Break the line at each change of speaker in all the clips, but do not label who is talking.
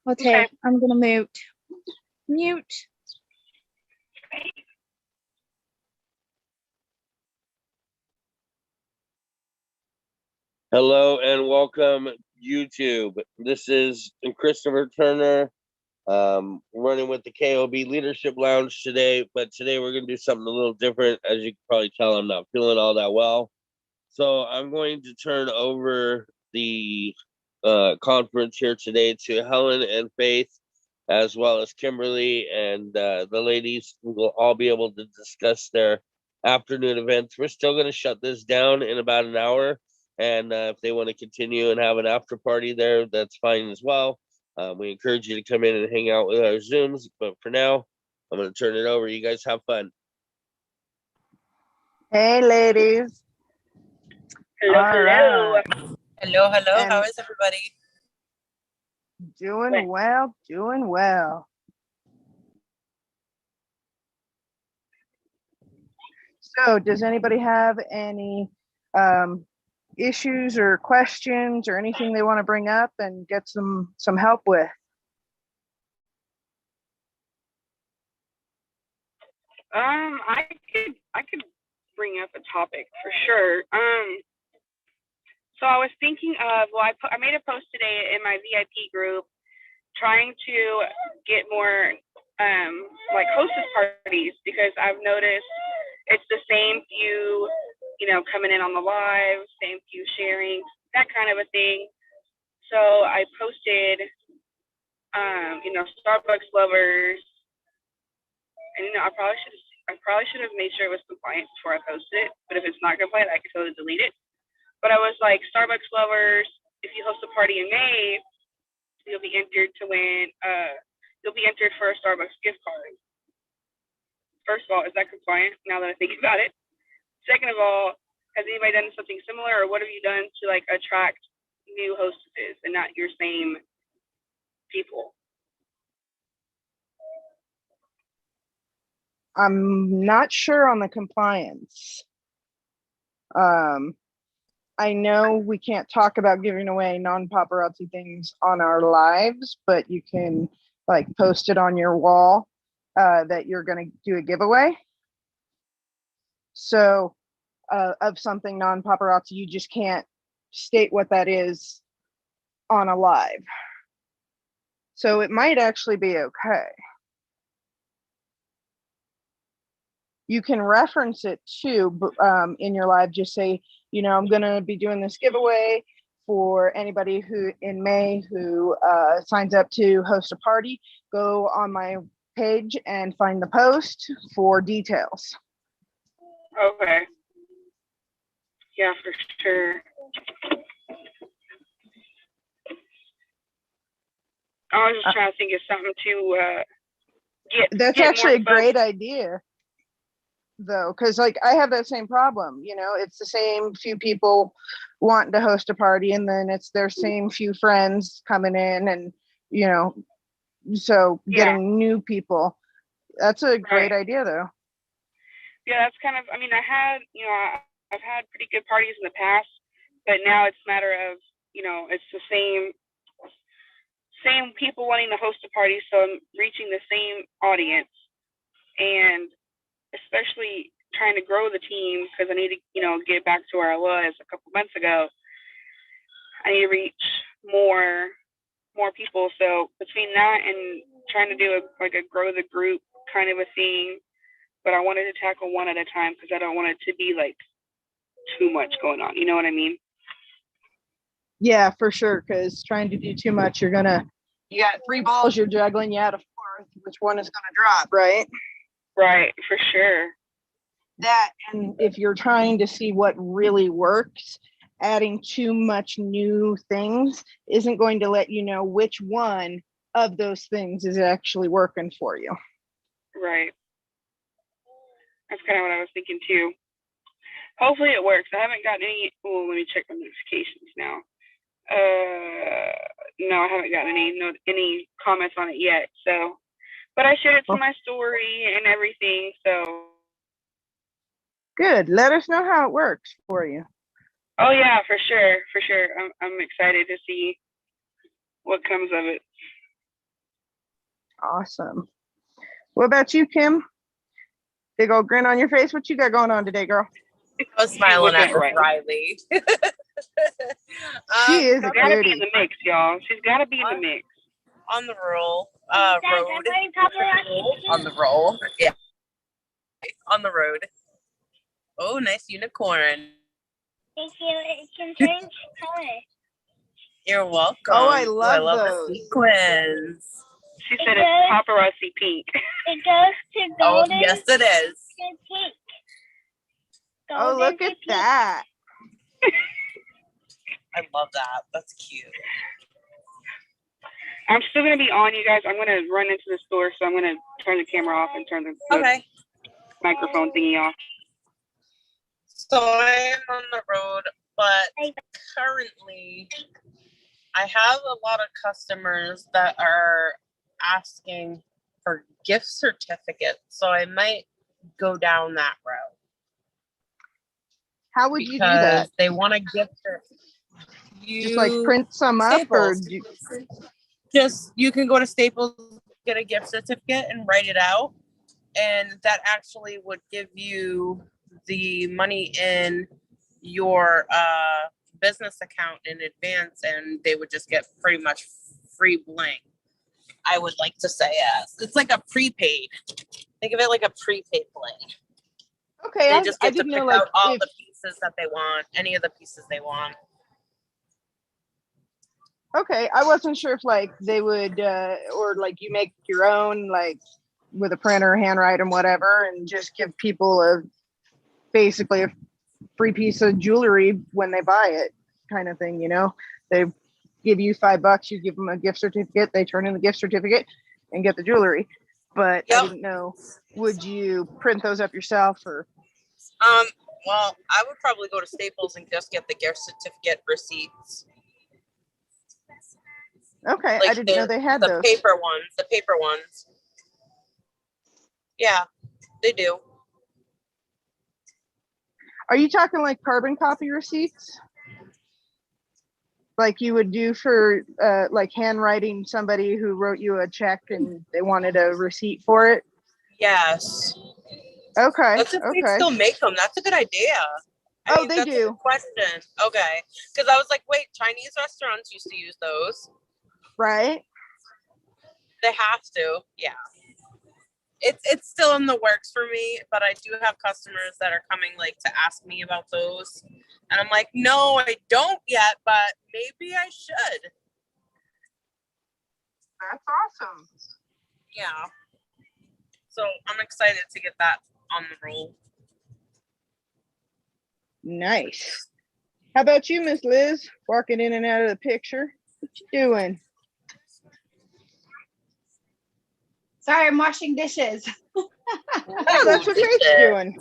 Okay, I'm gonna mute.
Hello and welcome, YouTube. This is Christopher Turner, running with the KoB Leadership Lounge today. But today we're going to do something a little different. As you can probably tell, I'm not feeling all that well. So I'm going to turn over the conference here today to Helen and Faith, as well as Kimberly, and the ladies will all be able to discuss their afternoon events. We're still going to shut this down in about an hour. And if they want to continue and have an after party there, that's fine as well. We encourage you to come in and hang out with our Zooms. But for now, I'm going to turn it over. You guys have fun.
Hey, ladies.
Hello,
All
hello.
right.
Hello, hello.
And
how is everybody?
Doing well, doing well. So does anybody have any issues or questions or anything they want to bring up and get some help with?
I could bring up a topic for sure. So I was thinking of, I made a post today in my VIP group trying to get more like hostess parties, because I've noticed it's the same few, coming in on the live, same few sharing, that kind of a thing. So I posted, Starbucks lovers, and I probably should have made sure it was compliant before I posted it. But if it's not compliant, I can totally delete it. But I was like, Starbucks lovers, if you host a party in May, you'll be entered to win. You'll be entered for a Starbucks gift card. First of all, is that compliant? Now that I think about it. Second of all, has anybody done something similar, or what have you done to like attract new hostesses and not your same people?
I'm not sure on the compliance. I know we can't talk about giving away non-paparazzi things on our lives, but you can like post it on your wall that you're going to do a giveaway. So of something non-paparazzi, you just can't state what that is on a live. So it might actually be okay. You can reference it too in your live. Just say, I'm going to be doing this giveaway for anybody who in May who signs up to host a party. Go on my page and find the post for details.
Okay. Yeah, for sure. I was just trying to think of something to
That's
get
actually a
folks.
Great idea, though, because like I have that same problem. It's the same few people wanting to host a party, and then it's their same few friends coming in, and so getting new people. That's a great idea, though.
Yeah, that's kind of. I mean, I've had pretty good parties in the past, but now it's a matter of it's the same people wanting to host a party, so I'm reaching the same audience, and especially trying to grow the team, because I need to, get back to where I was a couple months ago. I need to reach more people. So between that and trying to do a grow the group kind of a thing, but I wanted to tackle one at a time because I don't want it to be like too much going on. You know what I mean?
Yeah, for sure. Because trying to do too much, you got 3 balls you're juggling. You add a 4th, which one is going to drop, right?
Right, for sure.
That, and if you're trying to see what really works, adding too much new things isn't going to let you know which one of those things is actually working for you.
Right. That's kind of what I was thinking too. Hopefully it works. I haven't gotten any. Well, let me check my notifications now. No, I haven't gotten any comments on it yet. So, but I shared it to my story and everything. So
good. Let us know how it works for you.
Oh yeah, for sure. I'm excited to see what comes of it.
Awesome. What about you, Kim? Big old grin on your face. What you got going on today, girl?
I was smiling at
looking
Miss Riley.
She is a
She's gotta be
goodie.
in the mix, y'all. She's gotta be in the mix.
on the roll. Road. On the roll. Yeah. On the road. Oh, nice unicorn.
Thank you. It can change color.
You're welcome.
Oh, I
Ooh,
love
the
those.
sequins.
She said it's paparazzi pink.
It goes to
Oh,
golden
yes, it is.
to pink.
Oh,
Golden
look
to
at
pink.
that.
I love that. That's cute.
I'm still gonna be on, you guys. I'm gonna run into the store, so I'm gonna turn the camera off and turn the
Okay.
microphone thingy off.
So I'm on the road, but currently I have a lot of customers that are asking for gift certificates. So I might go down that route.
How would you do that?
Because they want a gift certificate.
Just like print some up, or
You can go to Staples, get a gift certificate and write it out, and that actually would give you the money in your business account in advance, and they would just get pretty much free bling. I would like to say yes. It's like a prepaid. Think of it like a prepaid bling.
okay,
They just
I
get to
didn't
pick
know like
out all
if,
the pieces that they want, any of the pieces they want.
okay, I wasn't sure if like they would or like you make your own like with a printer, handwrite them, whatever, and just give people basically a free piece of jewelry when they buy it, kind of thing, you know. They give you $5, you give them a gift certificate, they turn in the gift certificate and get the jewelry. But
Yep.
I didn't know, would you print those up yourself, or
Well, I would probably go to Staples and just get the gift certificate receipts.
okay,
Like
I didn't know they had
the
those.
paper ones. Yeah, they do.
Are you talking like carbon copy receipts? Like you would do for like handwriting somebody who wrote you a check and they wanted a receipt for it?
Yes.
Okay.
Let's see if they
Okay.
still make them. That's a good idea.
Oh, they
that's
do.
A good question. Okay. Because I was like, wait, Chinese restaurants used to use those.
Right.
They have to. Yeah. It's still in the works for me, but I do have customers that are coming like to ask me about those. And I'm like, no, I don't yet, but maybe I should.
That's awesome.
Yeah. So I'm excited to get that on the roll.
Nice. How about you, Miss Liz? Walking in and out of the picture. What you doing?
Sorry, I'm washing dishes.
Oh, that's what Faith's doing.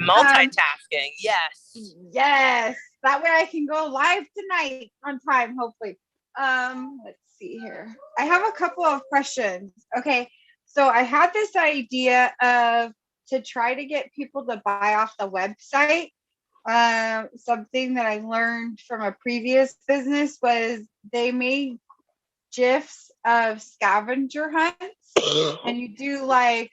Multitasking, yes.
Yes, that way I can go live tonight on time, hopefully. Let's see here. I have a couple of questions. Okay, so I had this idea of to try to get people to buy off the website. Something that I learned from a previous business was they made GIFs of scavenger hunts, and you do like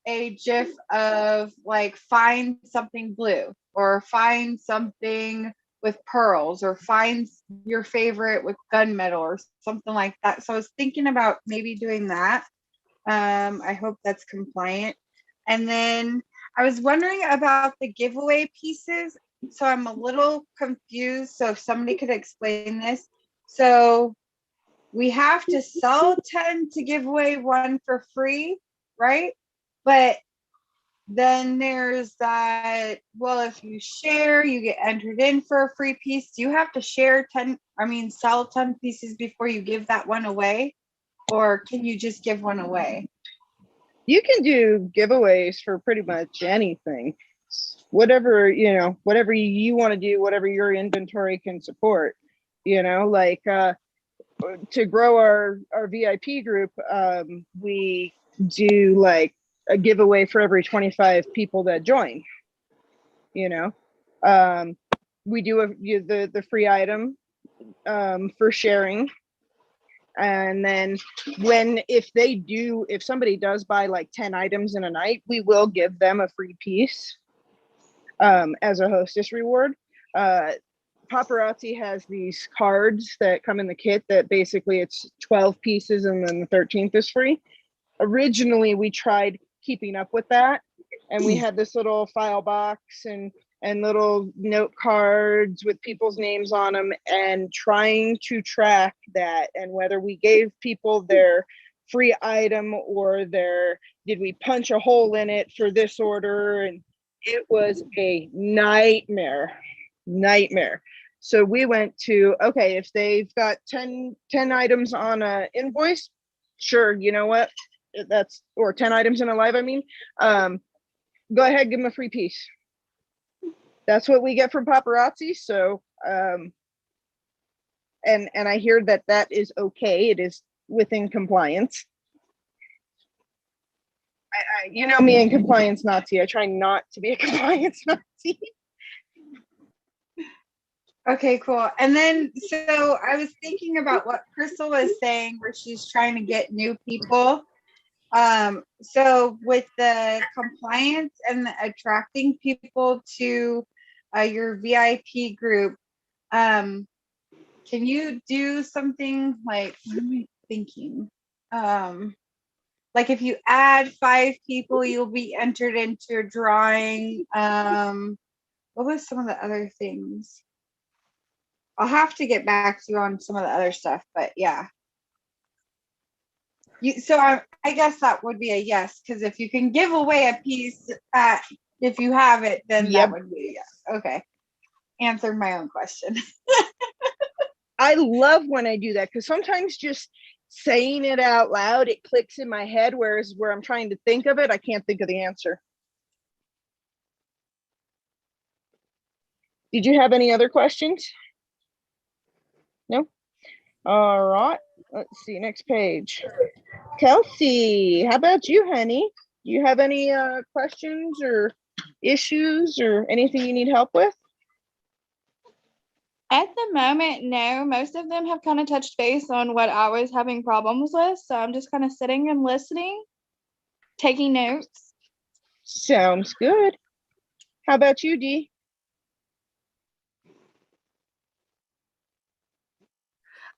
a GIF of like find something blue, or find something with pearls, or find your favorite with gunmetal, or something like that. So I was thinking about maybe doing that. I hope that's compliant. And then I was wondering about the giveaway pieces. So I'm a little confused. So if somebody could explain this. So we have to sell 10 to give away 1 for free, right? But then there's that, well, if you share, you get entered in for a free piece. Do you have to sell 10 pieces before you give that one away? Or can you just give one away?
You can do giveaways for pretty much anything. Whatever, whatever you want to do, whatever your inventory can support, like to grow our VIP group, we do like a giveaway for every 25 people that join. We do the free item for sharing, And then if somebody does buy like 10 items in a night, we will give them a free piece as a hostess reward. Paparazzi has these cards that come in the kit that basically it's 12 pieces and then the 13th is free. Originally, we tried keeping up with that, and we had this little file box and little note cards with people's names on them, and trying to track that, and whether we gave people their free item or did we punch a hole in it for this order, and it was a nightmare. So we went to, okay, if they've got 10 items on a invoice, sure, you know what, or 10 items in a live, go ahead, give them a free piece. That's what we get from paparazzi. So and I hear that is okay. It is within compliance. You know me and compliance Nazi. I try not to be a compliance Nazi.
Okay, cool. And then, so I was thinking about what Crystal was saying, where she's trying to get new people. So with the compliance and the attracting people to your VIP group, can you do something like, what am I thinking? Like if you add 5 people, you'll be entered into a drawing. What was some of the other things? I'll have to get back to you on some of the other stuff, but yeah. I guess that would be a yes, because if you can give away a piece if you have it, then that would be a yes. Okay. Answered my own question.
I love when I do that, because sometimes just saying it out loud, it clicks in my head, whereas where I'm trying to think of it, I can't think of the answer. Did you have any other questions? No? All right. Let's see, next page. Kelsey, how about you, honey? Do you have any questions or issues or anything you need help with?
At the moment, no. Most of them have kind of touched base on what I was having problems with. So I'm just kind of sitting and listening, taking notes.
Sounds good. How about you, Dee?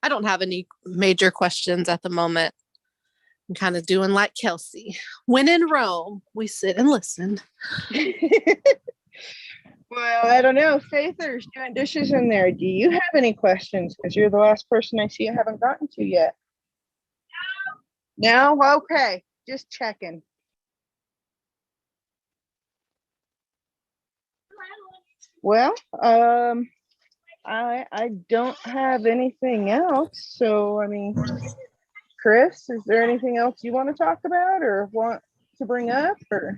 I don't have any major questions at the moment. I'm kind of doing like Kelsey. When in Rome, we sit and listen.
Well, I don't know. Faither's doing dishes in there. Do you have any questions? Because you're the last person I see I haven't gotten to yet. No? Okay. Just checking. Well, I don't have anything else. So, Chris, is there anything else you want to talk about or want to bring up, or?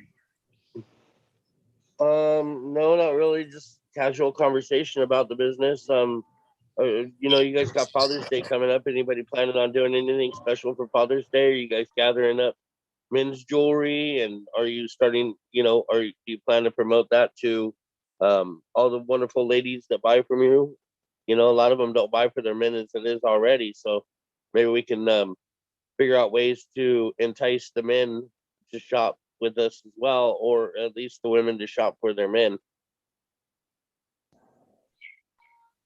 No, not really. Just casual conversation about the business. You guys got Father's Day coming up. Anybody planning on doing anything special for Father's Day? Are you guys gathering up men's jewelry, and are you starting? Do you plan to promote that to all the wonderful ladies that buy from you? A lot of them don't buy for their men as it is already. So maybe we can figure out ways to entice the men to shop with us as well, or at least the women to shop for their men.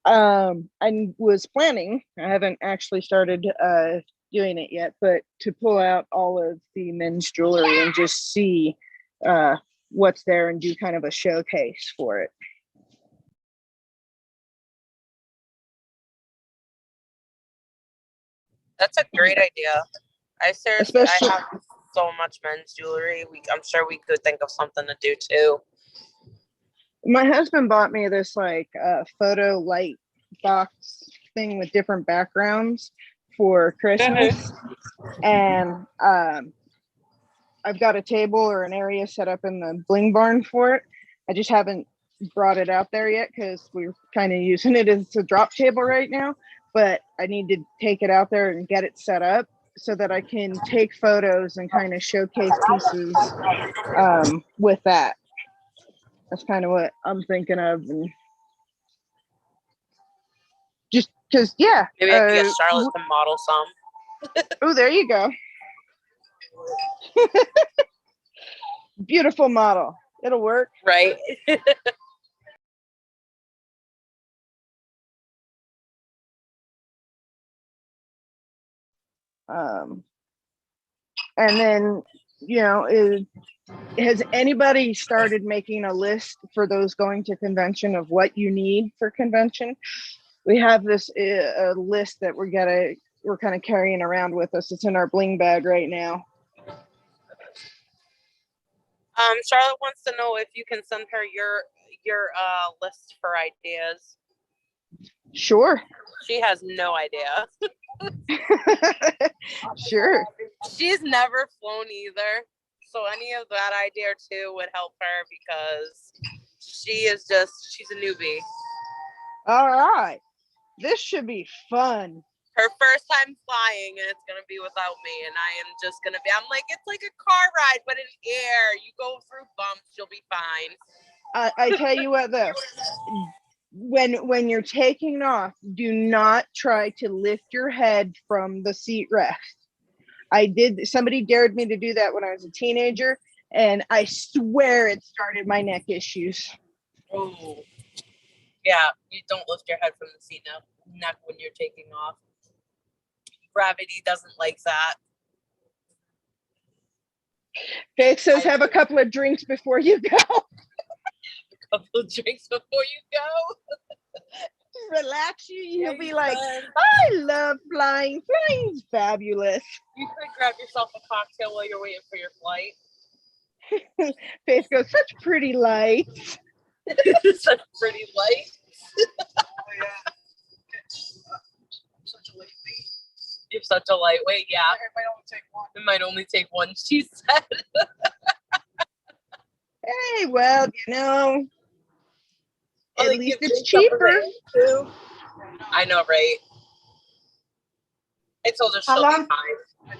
I was planning, I haven't actually started doing it yet, but to pull out all of the men's jewelry and just see what's there and do kind of a showcase for it.
That's a great idea. I have so much men's jewelry. I'm sure we could think of something to do too.
My husband bought me this photo light box thing with different backgrounds for Christmas. And I've got a table or an area set up in the bling barn for it. I just haven't brought it out there yet because we're kind of using it as a drop table right now, but I need to take it out there and get it set up so that I can take photos and kind of showcase pieces with that. That's kind of what I'm thinking of. And just because, yeah.
Maybe I could get Charlotte to model some.
Oh, there you go. Beautiful model. It'll work.
Right.
And then, has anybody started making a list for those going to convention of what you need for convention? We have this list that we're kind of carrying around with us. It's in our bling bag right now.
Charlotte wants to know if you can send her your list for ideas.
Sure.
She has no idea.
Sure.
She's never flown either. So any of that idea too would help her because she's a newbie.
All right. This should be fun.
Her first time flying, and it's gonna be without me, and I am just gonna be. I'm like, it's like a car ride, but in air. You go through bumps, you'll be fine.
I tell you what, though, when you're taking off, do not try to lift your head from the seat rest. Somebody dared me to do that when I was a teenager, and I swear it started my neck issues.
Oh, yeah, you don't lift your head from the seat neck when you're taking off. Gravity doesn't like that.
Faith says have a couple of drinks before you go.
A couple of drinks before you go.
Relax you. You'll be like, I love flying. Flying's fabulous.
You could grab yourself a cocktail while you're waiting for your flight.
Faith goes, such pretty lights.
Such pretty lights. Oh, yeah. Such a lightweight. You're such a lightweight, yeah. It might only take one. It might only take one, she said.
Hey, well, at least it's cheaper.
I know, right? I told her she'll be fine.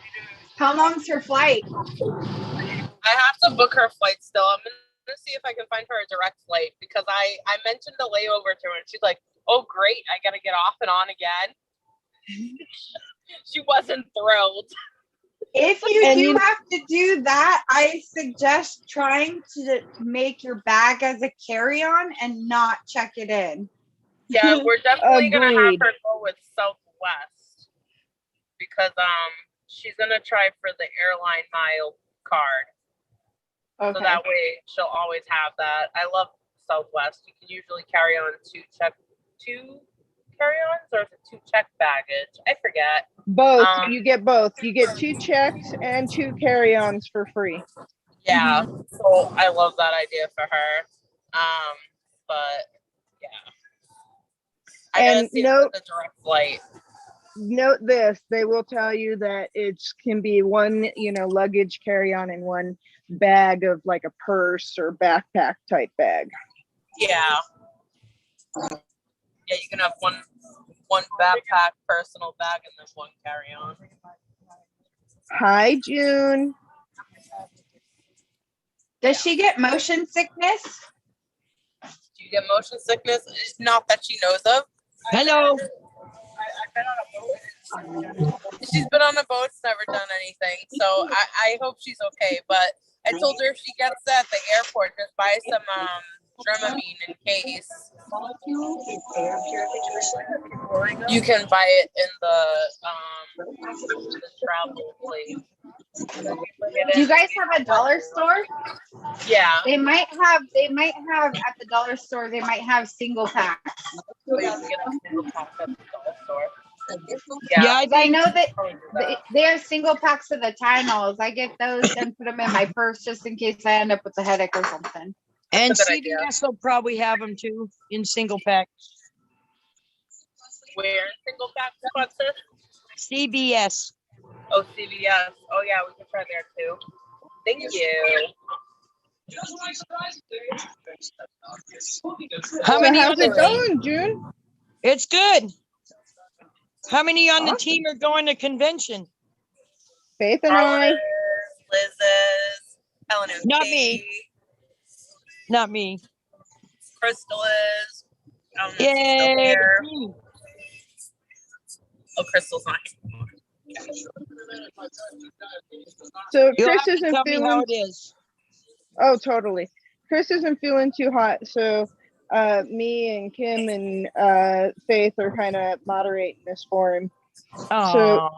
How long's her flight?
I have to book her flight still. I'm gonna see if I can find her a direct flight because I mentioned the layover to her and she's like, oh great, I gotta get off and on again. She wasn't thrilled.
If you have to do that, I suggest trying to make your bag as a carry-on and not check it in.
Yeah, we're definitely gonna have
Agreed.
her go with Southwest because she's gonna try for the airline mile card.
Okay.
So that way she'll always have that. I love Southwest. You can usually carry on two carry-ons or is it 2 check baggage? I forget.
Both. You get both. You get 2 checks and 2 carry-ons for free.
Yeah. So I love that idea for her. But yeah. I gotta see if it's a direct flight.
Note this, they will tell you that it can be one, luggage carry-on and one bag of like a purse or backpack type bag.
Yeah. Yeah, you can have one backpack, personal bag, and then one carry-on.
Hi, June.
Does she get motion sickness?
Do you get motion sickness? It's not that she knows of.
Hello.
She's been on a boat, never done anything. So I hope she's okay. But I told her if she gets at the airport, just buy some Dramamine in case. You can buy it in the travel place.
Do you guys have a dollar store?
Yeah.
They might have at the dollar store, they might have single packs.
So you can get a single pack at the dollar store.
Yeah,
I know that they have single packs of the Tylenols. I get those and put them in my purse just in case I end up with a headache or something.
and
That's a good idea.
CVS will probably have them too in single packs.
Where in single pack sponsor?
CVS.
Oh, CVS. Oh yeah, we can try there too. Thank you.
How many on
How's
the
it going, June?
It's good. How many on the
Awesome.
team are going to convention?
Faith and I.
Liz's, Helen and
Not
Kate,
me. Not me.
Crystal is.
Yay.
Oh, Crystal's not here.
So
You'll
Chris
have to
isn't
tell me how
feeling.
it is.
Oh, totally. Chris isn't feeling too hot, so me and Kim and Faith are kind of moderating this for him. So
Oh,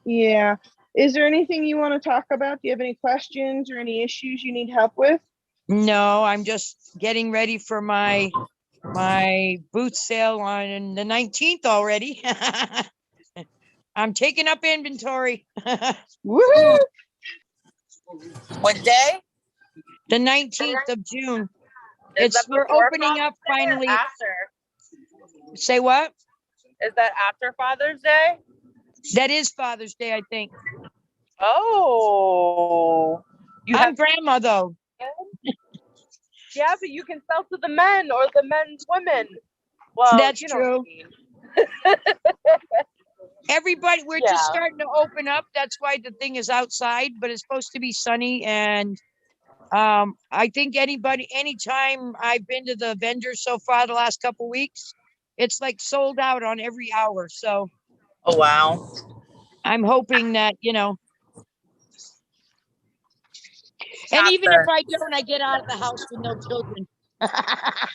yeah. Is there anything you want to talk about? Do you have any questions or any issues you need help with?
no, I'm just getting ready for my booth sale on the 19th already. I'm taking up inventory.
Woohoo!
What day?
The 19th of June.
Is that
We're
before
opening
Father's
up
Day or
finally.
After?
Say what?
Is that after Father's Day?
That is Father's Day, I think.
Oh.
I'm grandma though.
Yeah, but you can sell to the men or the men's women. Well,
That's
you know what I
true.
mean.
Everybody, we're just starting to open up. That's why the thing is outside, but it's supposed to be sunny. And I think anytime I've been to the vendors so far the last couple weeks, it's like sold out on every hour. So
Oh, wow.
I'm hoping that, and even if I don't, I get out of the house with no children.
I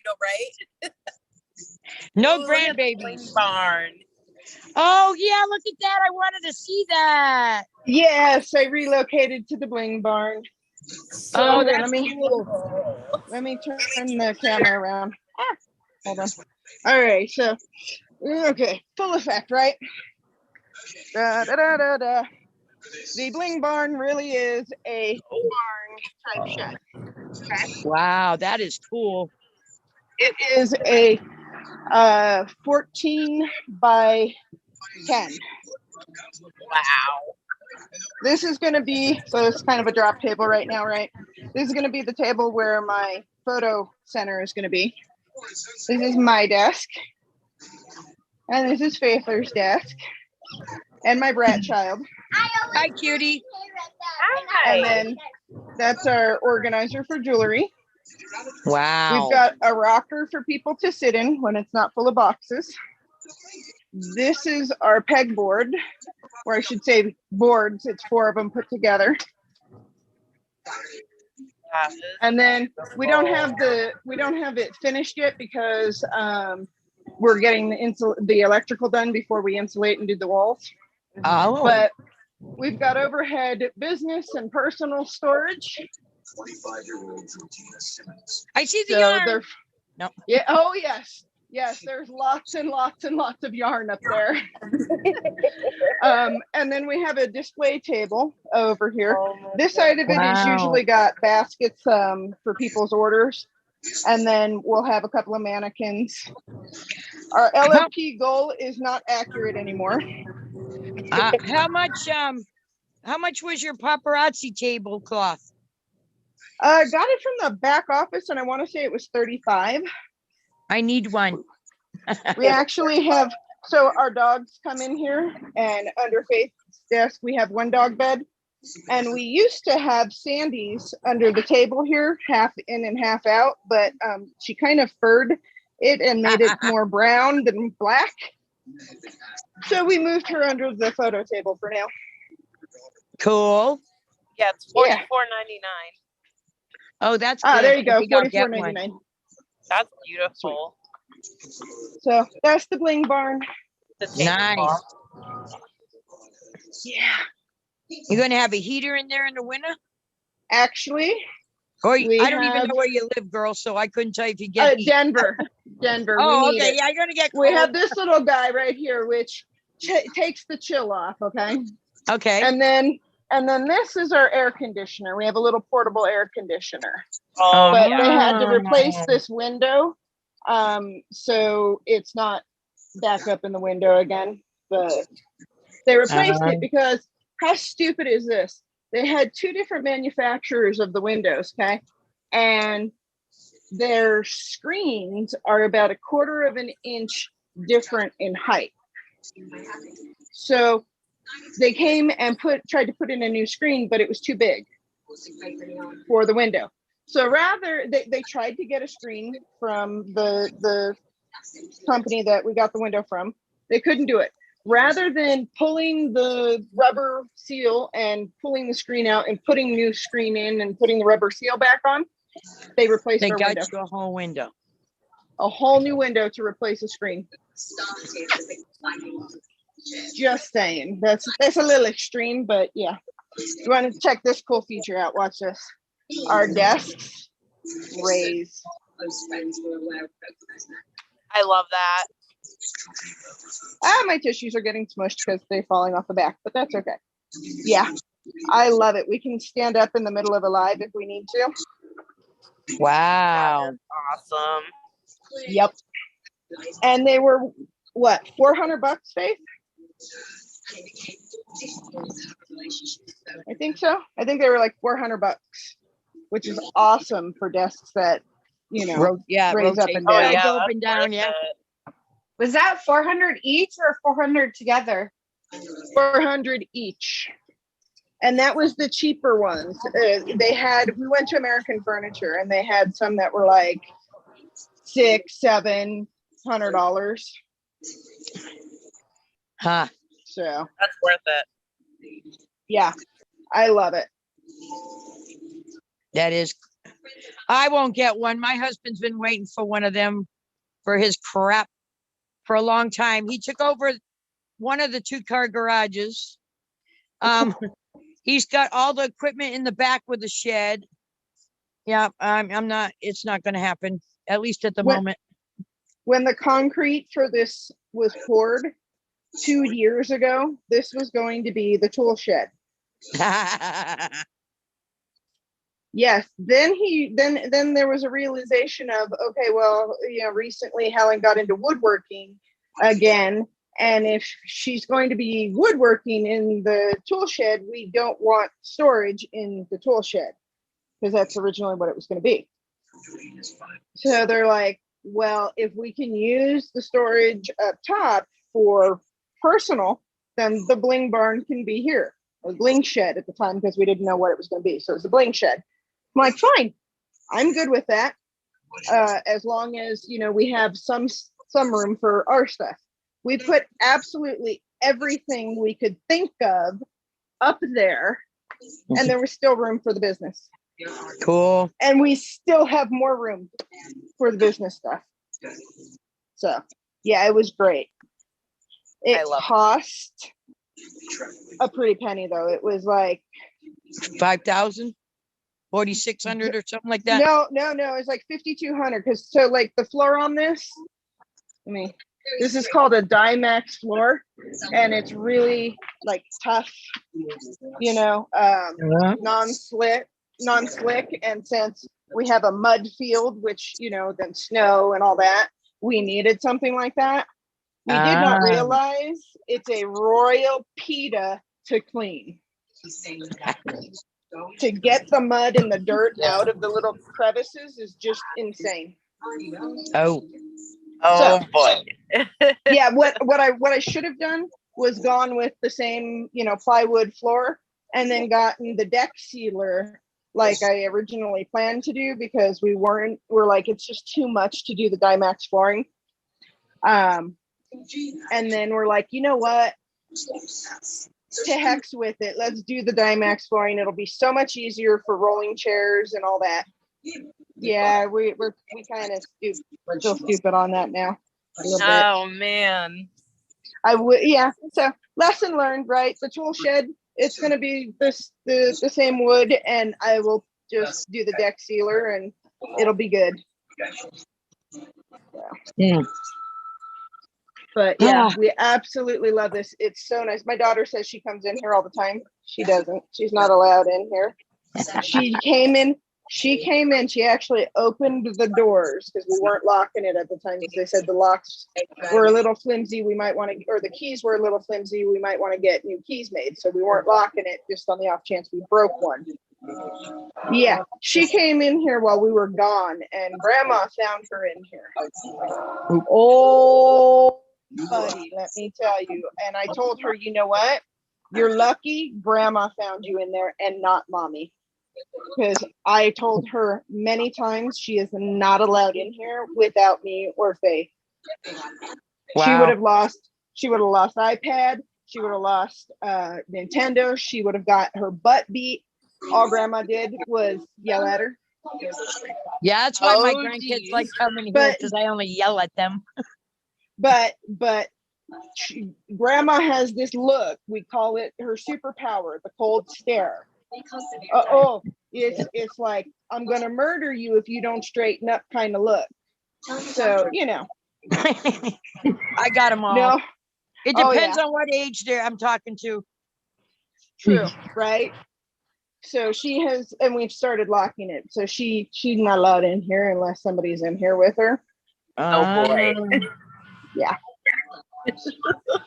know, right?
No
Ooh, look at the
grandbabies.
Bling Barn.
Oh yeah, look at that. I wanted to see that.
Yes, I relocated to the Bling Barn.
Oh,
Here,
that's cool.
let me turn the camera around. Hold on. All right, so okay, full effect, right? Da, da, da, da, da. The Bling Barn really is a barn type shed. Okay.
Wow, that is cool.
It is a 14 by 10.
Wow.
This is going to be, so it's kind of a drop table right now, right? This is going to be the table where my photo center is going to be. This is my desk. And this is Faithler's desk. And my brat child.
Hi, cutie.
Hi.
And then that's our organizer for jewelry.
Wow.
We've got a rocker for people to sit in when it's not full of boxes. This is our pegboard, or I should say boards. It's 4 of them put together. And then we don't have it finished yet because we're getting the electrical done before we insulate and do the walls.
Oh.
But we've got overhead business and personal storage.
I see the yarn.
No. Yeah. Oh yes. Yes. There's lots and lots and lots of yarn up there. And then we have a display table over here. This side of it is usually got baskets for people's orders. And then we'll have a couple of mannequins. Our LFP goal is not accurate anymore.
How much was your paparazzi tablecloth?
Got it from the back office, and I want to say it was 35.
I need one.
We actually have, so our dogs come in here, and under Faith's desk, we have one dog bed. And we used to have Sandy's under the table here, half in and half out, but she kind of furred it and made it more brown than black. So we moved her under the photo table for now.
Cool.
Yeah, it's $44.99.
Oh, that's good.
There you go,
$44.99.
That's beautiful.
So that's the Bling Barn.
Nice.
Yeah.
You're going to have a heater in there in the winter?
Actually,
or I don't even know where you live, girl, so I couldn't tell you if you get
Denver.
Oh, okay. Yeah, you're going to get cold.
We have this little guy right here, which takes the chill off, okay?
Okay.
And then this is our air conditioner. We have a little portable air conditioner.
Oh,
but they had to replace this window. So it's not back up in the window again. But they replaced it because how stupid is this? They had 2 different manufacturers of the windows, okay? And their screens are about 1/4 of an inch different in height. So they came and tried to put in a new screen, but it was too big for the window. So rather, they tried to get a screen from the company that we got the window from. They couldn't do it. rather than pulling the rubber seal and pulling the screen out and putting new screen in and putting the rubber seal back on, they replaced
They
our
got
window.
you a whole window.
A whole new window to replace the screen. Just saying. That's a little extreme, but yeah. You want to check this cool feature out? Watch this. Our desks raise.
I love that.
My tissues are getting smushed because they're falling off the back, but that's okay. Yeah, I love it. We can stand up in the middle of a live if we need to.
Wow.
Awesome.
Yep. And they were what, $400, Faith? I think so. I think they were like $400, which is awesome for desks that, you know, raise up
rotate.
and
Oh
down.
yeah,
Go up
that's
and down,
worth
yeah.
it.
Was that 400 each or 400 together?
400 each. And that was the cheaper ones. We went to American Furniture and they had some that were like $600-700.
Huh.
So
That's worth it.
yeah, I love it.
That is. I won't get one. My husband's been waiting for one of them for his crap for a long time. He took over one of the 2-car garages. He's got all the equipment in the back with the shed. Yeah, I'm not. It's not going to happen, at least at the moment.
When the concrete for this was poured 2 years ago, this was going to be the tool shed. Yes. Then there was a realization of, okay, well, you know, recently Helen got into woodworking again. And if she's going to be woodworking in the tool shed, we don't want storage in the tool shed because that's originally what it was going to be. So they're like, well, if we can use the storage up top for personal, then the bling barn can be here. Or bling shed at the time because we didn't know what it was going to be. So it's the bling shed. I'm like, fine, I'm good with that. As long as, you know, we have some room for our stuff. We put absolutely everything we could think of up there, and there was still room for the business.
Cool.
And we still have more room for the business stuff. So yeah, it was great. It cost a pretty penny though. It was like
5,000, 4,600 or something like that.
No, it's like 5,200 because so like the floor on this, this is called a Dymax floor, and it's really like tough, you know, non-slick, and since we have a mud field, which, you know, then snow and all that, we needed something like that. We did not realize it's a royal PETA to clean. To get the mud and the dirt out of the little crevices is just insane.
Oh
Boy.
Yeah, what I should have done was gone with the same, you know, plywood floor and then gotten the deck sealer like I originally planned to do, because we're like, it's just too much to do the Dymax flooring. And then we're like, you know what? To hex with it. Let's do the Dymax flooring. It'll be so much easier for rolling chairs and all that. Yeah, we kind of still stupid on that now.
Oh man.
Yeah. So lesson learned, right? The tool shed, it's going to be the same wood, and I will just do the deck sealer, and it'll be good.
yeah.
But yeah, we absolutely love this. It's so nice. My daughter says she comes in here all the time. She doesn't. She's not allowed in here. She came in. She actually opened the doors because we weren't locking it at the time, because they said the locks were a little flimsy. We might want to, or the keys were a little flimsy. We might want to get new keys made. So we weren't locking it just on the off chance we broke one. Yeah, she came in here while we were gone, and Grandma found her in here. Oh, buddy, let me tell you. And I told her, you know what? You're lucky Grandma found you in there and not Mommy. Because I told her many times she is not allowed in here without me or Faith.
Wow.
She She would have lost iPad. She would have lost Nintendo. She would have got her butt beat. All grandma did was yell at her.
Yeah, that's why my
Oh,
grandkids
geez.
like coming here
But-
because I only yell at them.
But grandma has this look. We call it her superpower, the cold stare. It's like, I'm gonna murder you if you don't straighten up kind of look. So, you know,
I got them all.
no,
It
Oh,
depends
yeah.
on what age I'm talking to.
true, right? So she has, and we've started locking it. So she's not allowed in here unless somebody's in here with her.
Oh, boy.
Yeah.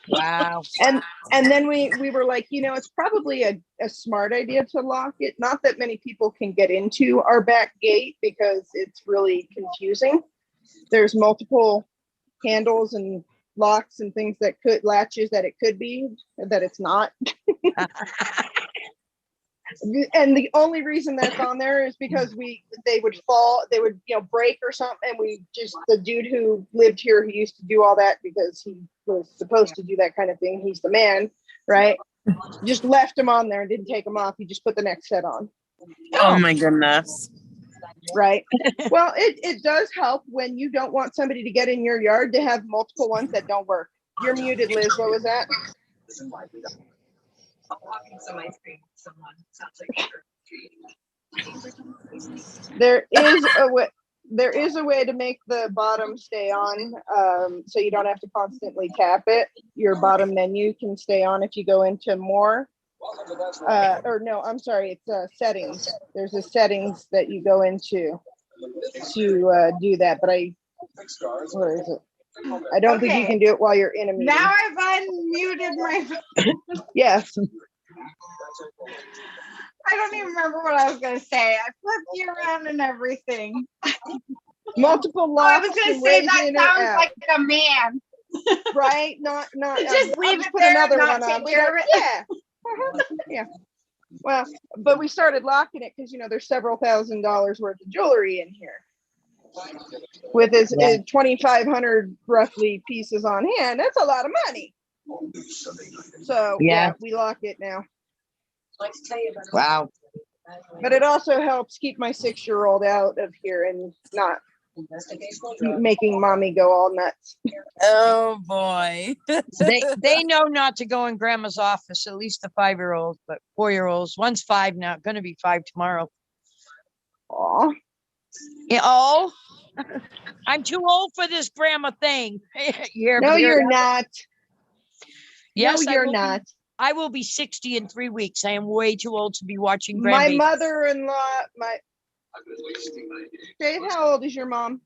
Wow.
And then we were like, you know, it's probably a smart idea to lock it. Not that many people can get into our back gate because it's really confusing. There's multiple handles and locks and things that could latches that it could be that it's not. And the only reason that's on there is because they would fall, they would, you know, break or something. And the dude who lived here, who used to do all that because he was supposed to do that kind of thing. He's the man, right? Just left him on there and didn't take him off. He just put the next set on,
Oh my goodness.
right? Well, it does help when you don't want somebody to get in your yard to have multiple ones that don't work. You're muted, Liz. What was that? There is a way to make the bottom stay on, so you don't have to constantly tap it. Your bottom menu can stay on if you go into more. Or no, I'm sorry, it's settings. There's a settings that you go into to do that, but where is it? I don't think you
Okay.
can do it while you're in a meeting.
Now I've unmuted my phone.
Yes.
I don't even remember what I was gonna say. I flipped you around and everything.
Multiple
Oh, I
locks.
was gonna
and
say
ways
that
in or
sounds
out,
like a man.
right? Not.
Just
I'll
leave it
put
there,
another
not
one
take
on. We
care
don't-
of it.
Yeah. Yeah. Well, but we started locking it because, you know, there's several $1,000s worth of jewelry in here. With his 2,500 roughly pieces on hand, that's a lot of money. So yeah, we lock it now.
Wow.
But it also helps keep my 6-year-old out of here and not making mommy go all nuts.
Oh boy.
They know not to go in grandma's office, at least the 5-year-old, but 4-year-olds. One's 5 now, gonna be 5 tomorrow.
Aw.
Yeah, oh, I'm too old for this grandma thing.
No, you're not.
Yes,
No,
I
you're
will be-
not.
I will be 60 in 3 weeks. I am way too old to be watching
My
grandbabies.
mother-in-law, Dave, how old is your mom?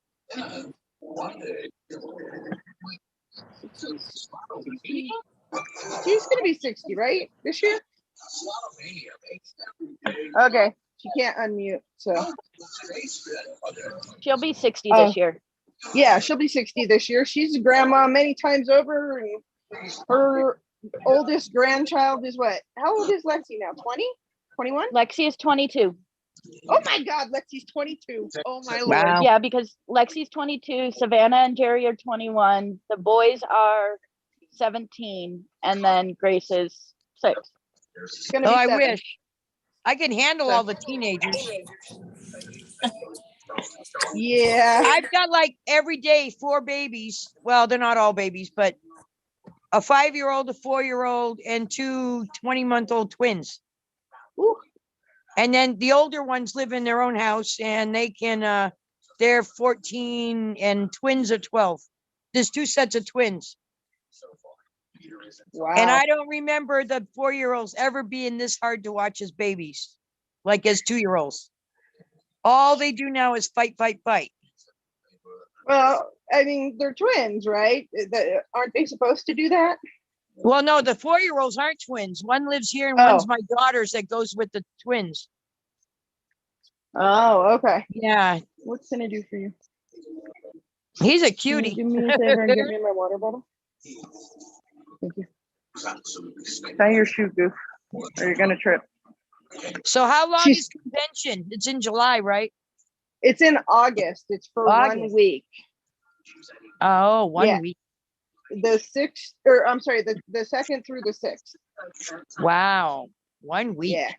She's gonna be 60, right? This year? Okay, she can't unmute, so.
She'll be 60
Oh.
this year.
Yeah, she'll be 60 this year. She's a grandma many times over, and her oldest grandchild is what? How old is Lexi now? 20? 21?
Lexi is 22.
Oh my God, Lexi's 22. Oh my Lord.
Wow.
Yeah, because Lexi's 22, Savannah and Jerry are 21. The boys are 17, and then Grace is 6.
It's gonna
Oh,
be
I
7.
wish. I can handle all the teenagers.
Yeah.
I've got like every day 4 babies. Well, they're not all babies, but a 5-year-old, a 4-year-old, and 2 20-month-old twins.
Ooh.
And then the older ones live in their own house and they can they're 14 and twins are 12. There's 2 sets of twins.
Wow.
And I don't remember the 4-year-olds ever being this hard to watch as babies, like as 2-year-olds. All they do now is fight, fight, fight.
Well, I mean, they're twins, right? Aren't they supposed to do that?
Well, no, the 4-year-olds aren't twins. One lives here and one's
Oh.
my daughter's that goes with the twins.
Oh, okay.
Yeah,
What can I do for you?
he's a
Can you
cutie.
do me a favor and get me my water bottle? Thank you. Tie your shoe, Goof, or you're gonna trip.
So how long
She's-
is convention? It's in July, right?
It's in August. It's for 1
August.
week.
Oh, one
Yeah.
week.
the 6th, or I'm sorry, the 2nd through the 6th.
Wow. 1 week.
Yeah.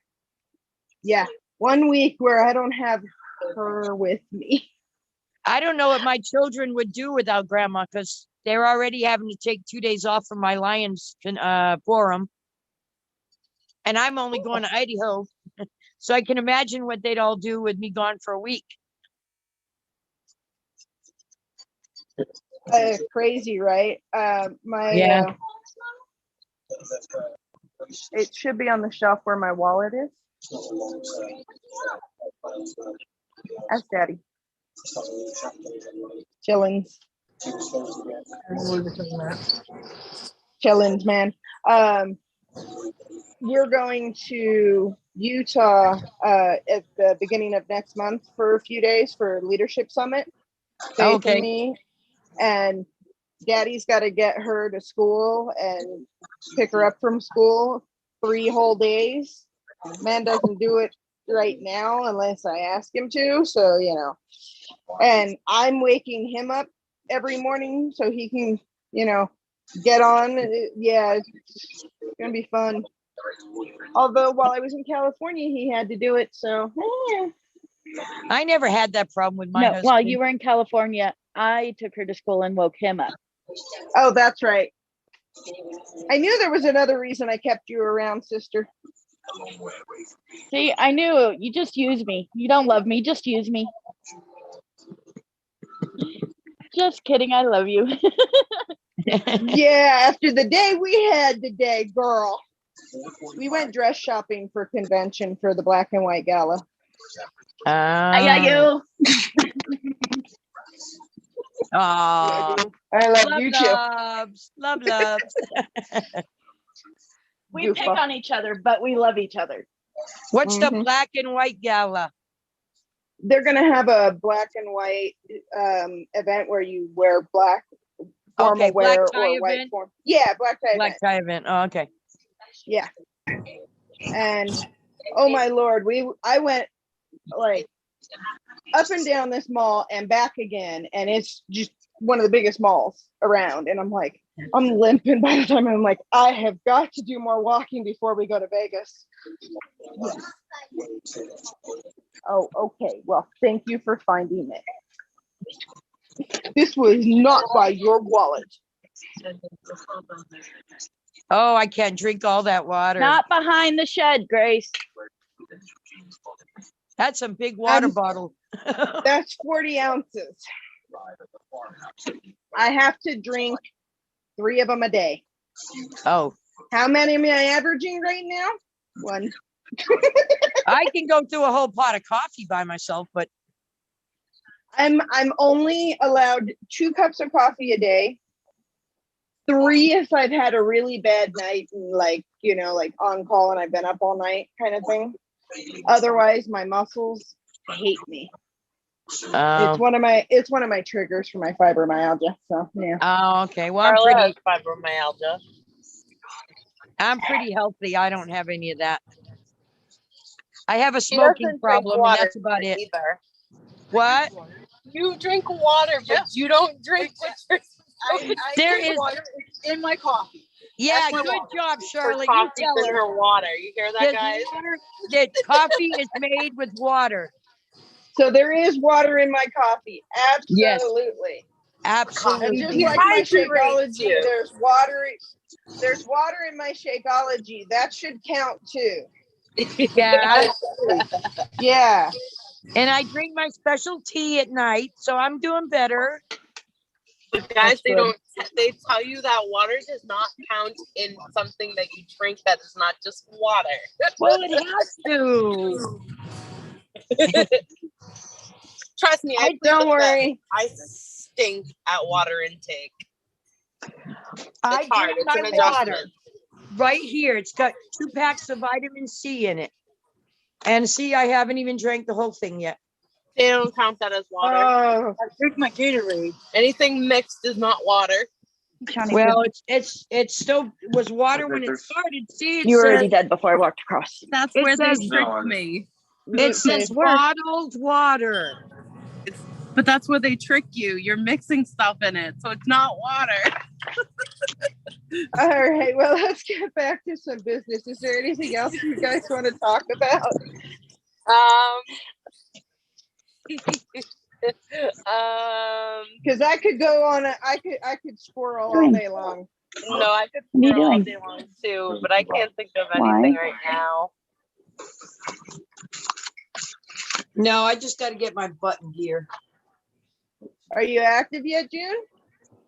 Yeah. 1 week where I don't have her with me.
I don't know what my children would do without grandma because they're already having to take 2 days off from my Lions forum. And I'm only going to Idaho. So I can imagine what they'd all do with me gone for a week.
Crazy, right?
Yeah.
It should be on the shelf where my wallet is. Ask Daddy. Chillins. Chillins, man. You're going to Utah at the beginning of next month for a few days for Leadership Summit. Faith
Okay.
and me. And Daddy's got to get her to school and pick her up from school 3 whole days. Man doesn't do it right now unless I ask him to. So, you know, and I'm waking him up every morning so he can, you know, get on. Yeah, it's going to be fun. Although while I was in California, he had to do it. So,
I never had that problem with my
No,
husband.
while you were in California, I took her to school and woke him up.
Oh, that's right. I knew there was another reason I kept you around, sister.
See, I knew you just use me. You don't love me, just use me. Just kidding, I love you.
Yeah, after the day we had today, girl. We went dress shopping for convention for the Black and White Gala.
I got you.
Oh,
I love
love
you too.
loves. Love loves.
We pick on each other, but we love each other.
What's the Black and White Gala?
They're gonna have a black and white event where you wear black formal wear
black tie
or white
event?
form. Yeah, black tie
Black
event.
tie event. Oh, okay.
Yeah. And oh my Lord, I went like up and down this mall and back again, and it's just one of the biggest malls around. And I'm like, I'm limping by the time I'm like, I have got to do more walking before we go to Vegas. Yes. Oh, okay. Well, thank you for finding it. This was not by your wallet.
Oh, I can't drink all that water.
Not behind the shed, Grace.
That's a big water bottle.
That's 40 ounces. I have to drink 3 of them a day.
Oh.
How many am I averaging right now? 1.
I can go through a whole pot of coffee by myself, but
I'm only allowed 2 cups of coffee a day. 3 if I've had a really bad night and like, you know, like on call and I've been up all night kind of thing. Otherwise, my muscles hate me. It's one of my triggers for my fibromyalgia. So yeah.
Oh, okay. Well, I'm pretty healthy. I don't have any of that. I have a smoking problem, and that's about it.
Either.
What?
You drink water, but you don't drink what you're
There is
water in my coffee.
Yeah,
That's my
good
water.
job, Charlotte.
Her
You
coffee
tell
in
her.
her water. You hear that,
There's
guys?
water, that coffee is made with water.
So there is water in my coffee.
Yes.
Absolutely.
Absolutely.
And just like my
Dehydrates
Shakeology,
you.
there's water in my Shakeology. That should count too.
Yeah.
Yeah.
And I drink my special tea at night, so I'm doing better.
But guys,
That's
they tell you that water does not count in something that you drink that is not just water.
Well, it has to.
Trust me, I
Don't worry.
I stink at water intake.
I
It's hard.
drink
It's an
my
adjustment.
water right here. It's got 2 packs of vitamin C in it. And see, I haven't even drank the whole thing yet.
They don't count that as water.
Oh,
I drink my Gatorade.
Anything mixed is not water.
Well, it's still was water when it started. See,
You were already dead before I walked across.
That's
It
where they
says-
tricked me.
It says bottled water.
But that's where they trick you. You're mixing stuff in it, so it's not water.
All right, well, let's get back to some business. Is there anything else you guys want to talk about? Because I could go on. I could squirrel all day long.
No, I could
What are you
squirrel all
doing?
day long too, but I can't think of
Why?
anything right now.
No, I just got to get my butt in gear.
Are you active yet, June?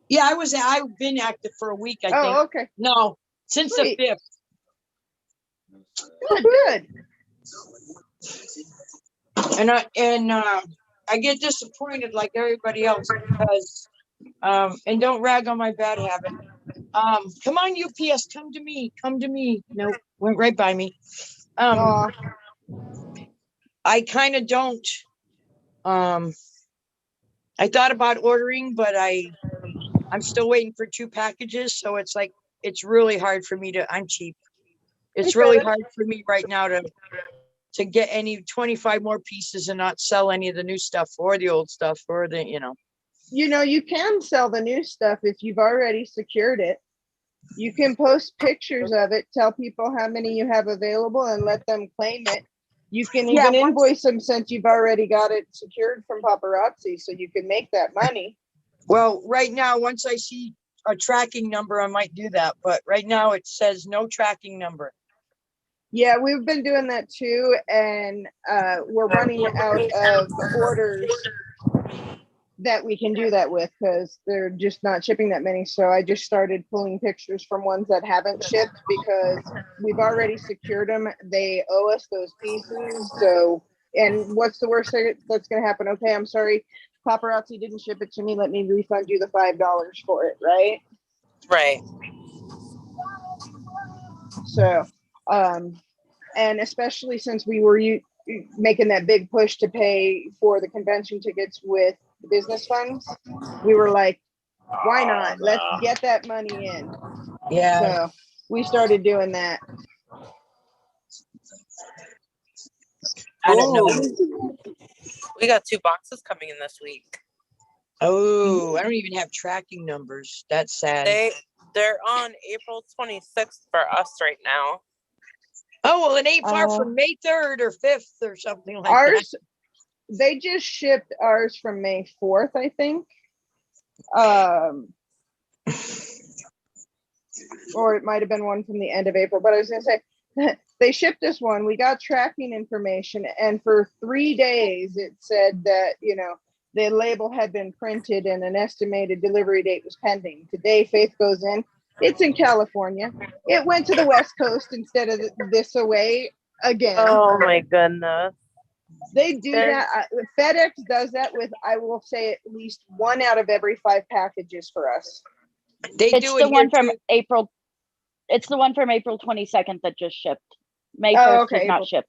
Yeah, I've been active for a week, I think.
Oh, okay.
No, since
Sweet.
the 5th.
Oh, good.
And I get disappointed like everybody else because and don't rag on my bad habit. Come on, UPS, come to me. No, went right by me.
Aw.
I kind of don't. I thought about ordering, but I'm still waiting for 2 packages, so it's like it's really hard for me to. I'm cheap. It's really hard for me right now to get any 25 more pieces and not sell any of the new stuff or the old stuff or the,
You know, you can sell the new stuff if you've already secured it. You can post pictures of it, tell people how many you have available and let them claim it. You can even invoice them since you've already got it secured from paparazzi, so you can make that money.
Well, right now, once I see a tracking number, I might do that. But right now it says no tracking number.
Yeah, we've been doing that too. And we're running out of orders that we can do that with because they're just not shipping that many. So I just started pulling pictures from ones that haven't shipped because we've already secured them. They owe us those pieces. So, and what's the worst thing that's going to happen? Okay, I'm sorry, paparazzi didn't ship it to me. Let me refund you the $5 for it, right?
Right.
So, and especially since we were making that big push to pay for the convention tickets with the business funds, we were like, why not? Let's get that money in.
Yeah.
So we started doing that.
I don't know.
We got 2 boxes coming in this week.
Oh, I don't even have tracking numbers. That's sad.
They're on April 26th for us right now.
Oh, well, it ain't far from May 3rd or 5th or something like
ours,
that.
They just shipped ours from May 4th, I think. Or it might have been one from the end of April, but I was going to say, they shipped us one. We got tracking information, and for 3 days it said that, you know, the label had been printed and an estimated delivery date was pending. Today, Faith goes in. It's in California. It went to the West Coast instead of this away again.
Oh my goodness.
They do that. FedEx does that with, I will say, at least 1 out of every 5 packages for us.
It's the one from April. It's the one from April 22nd that just shipped. May 1st is not shipped.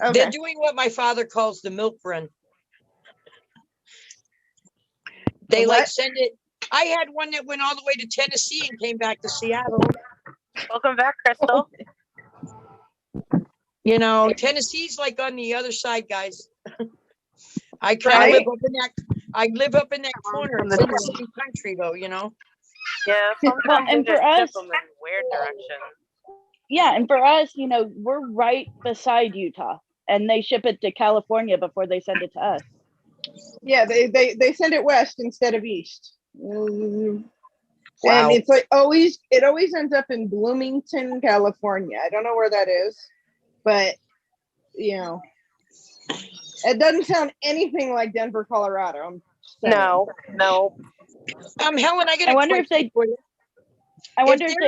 Okay.
They're doing what my father calls the milk run. They like send it. I had one that went all the way to Tennessee and came back to Seattle.
Welcome back, Crystal.
You know, Tennessee's like on the other side, guys. I kind of live up in that. I live up in that corner. It's in the same country, though. You know.
Yeah, sometimes
and
they
for
just
us,
ship them in weird directions.
Yeah, and for us, you know, we're right beside Utah, and they ship it to California before they send it to us.
Yeah, they send it west instead of east. Wow. And it's like it always ends up in Bloomington, California. I don't know where that is, but you know, it doesn't sound anything like Denver, Colorado. I'm saying.
No.
Helen,
I wonder if they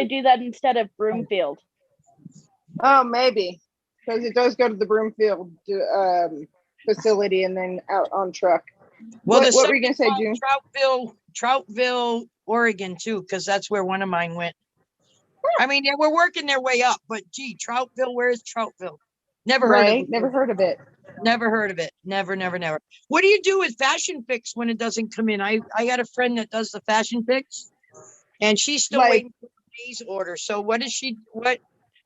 do that instead of Broomfield.
Oh, maybe, because it does go to the Broomfield facility and then out on truck.
Well,
what were you gonna say, June?
Troutville, Oregon, too, because that's where one of mine went. I mean, we're working their way up, but gee, Troutville, where's Troutville? Never heard of it.
Never heard of it.
Never heard of it. Never. What do you do with Fashion Fix when it doesn't come in? I got a friend that does the Fashion Fix, and she's still waiting for May's order. So what is she?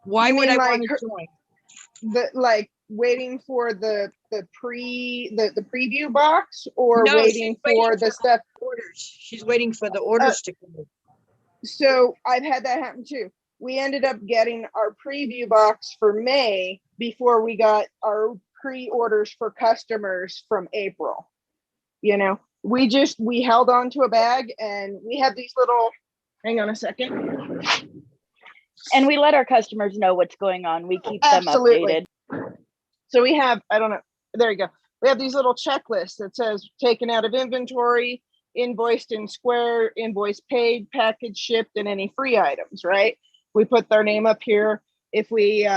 Why would I want to join?
Waiting for the preview box, or waiting for the stuff.
Orders. She's waiting for the orders to come in.
So I've had that happen too. We ended up getting our preview box for May before we got our pre-orders for customers from April. You know, we held on to a bag, and we have these little, hang on a second.
And we let our customers know what's going on. We keep them
Absolutely.
updated.
So we have, I don't know, there you go. We have these little checklists that says taken out of inventory, invoiced in Square, invoice paid, package shipped, and any free items, right? We put their name up here. If we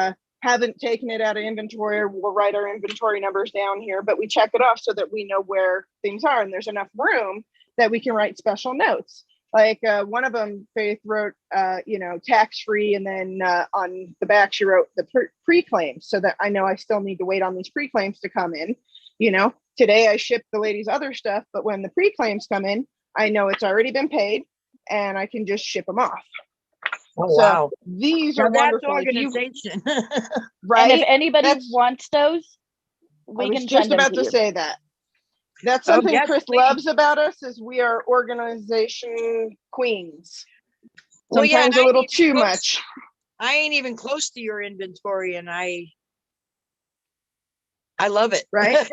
haven't taken it out of inventory, we'll write our inventory numbers down here, but we check it off so that we know where things are, and there's enough room that we can write special notes. Like one of them, Faith wrote, tax-free, and then on the back she wrote the pre-claims, so that I know I still need to wait on these pre-claims to come in. You know, today I shipped the ladies other stuff, but when the pre-claims come in, I know it's already been paid, and I can just ship them off.
Oh,
So
wow.
these
Now
are
that's
wonderful. If you-
organization.
right?
And if anybody
That's-
wants those,
I
we
was
can
just
send them
about
to
to
you.
say that. That's
Oh,
something
yes,
Chris
please.
loves about us, is we are organization queens.
Well, yeah,
Sometimes
and
a little
I ain't
too
even close-
much.
I ain't even close to your inventory, and I love it.
Right?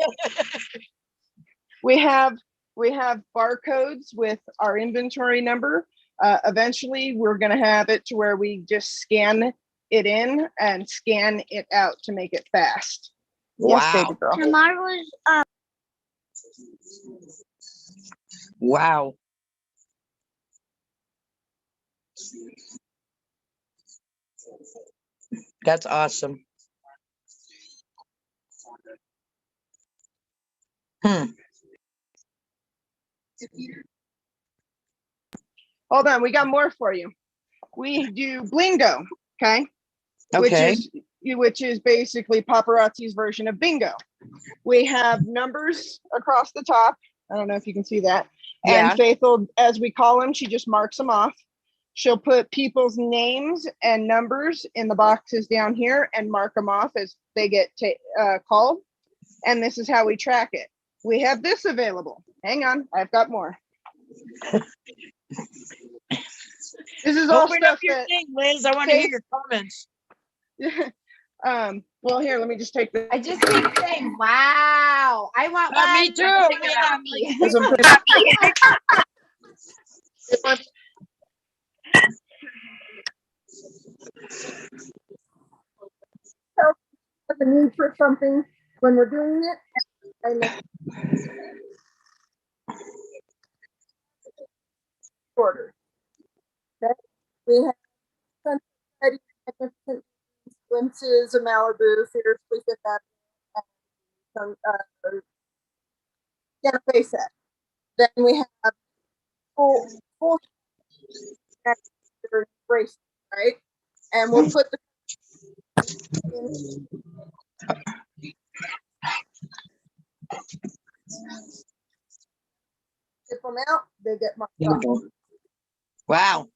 We have barcodes with our inventory number. Eventually, we're going to have it to where we just scan it in and scan it out to make it fast. Yes,
Wow.
baby girl.
Tomorrow's
Wow. That's awesome.
Hold on, we got more for you. We do Blingo, okay?
Okay.
Which is basically paparazzi's version of bingo. We have numbers across the top. I don't know if you can see that.
Yeah.
And Faithful, as we call them, she just marks them off. She'll put people's names and numbers in the boxes down here and mark them off as they get called. And this is how we track it. We have this available. Hang on, I've got more. This is all
Open
stuff
up your
that
thing, Liz. I want to hear
Faith-
your comments.
well, here, let me just take the.
I just keep saying, wow. I want one.
Me too.
Take it
Yeah.
from me.
As I'm the need for something when we're doing it. Order. Okay. We have Sunset, Magnificent Glimpses of Malibu, Fiercely Fifth Avenue, and some Santa Fe set. Then we have full bracelet, right? And we'll put the ship them out, they get marked off.
Wow.